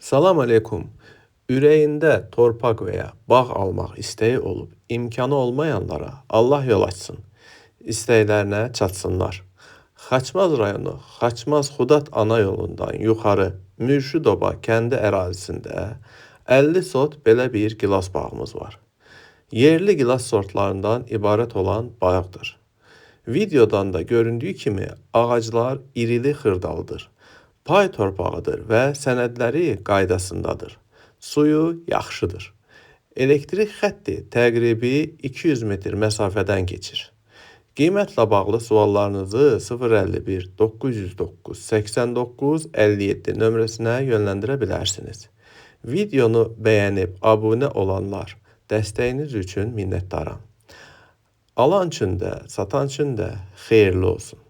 Salam aleykum. Ürəyində torpaq və ya bağ almaq istəyi olub, imkanı olmayanlara Allah yol açsın. İstəklərinə çatsınlar. Xaçmaz rayonu Xaçmaz Xudat ana yolundan yuxarı Mürşüdoba kəndi ərazisində 50 sot belə bir gilas bağımız var. Yerli gilas sortlarından ibarət olan bağdır. Videodan da göründüyü kimi ağaclar irili xırdalıdır. Pay torpağıdır və sənədləri qaydasındadır. Suyu yaxşıdır. Elektrik xətti təqribi 200 metr məsafədən keçir. Qiymətlə bağlı suallarınızı 051 909 89 57 nömrəsinə yönləndirə bilərsiniz. Videonu bəyənib abunə olanlar dəstəyiniz üçün minnətdaram. Alan üçün də, satan üçün də xeyirli olsun.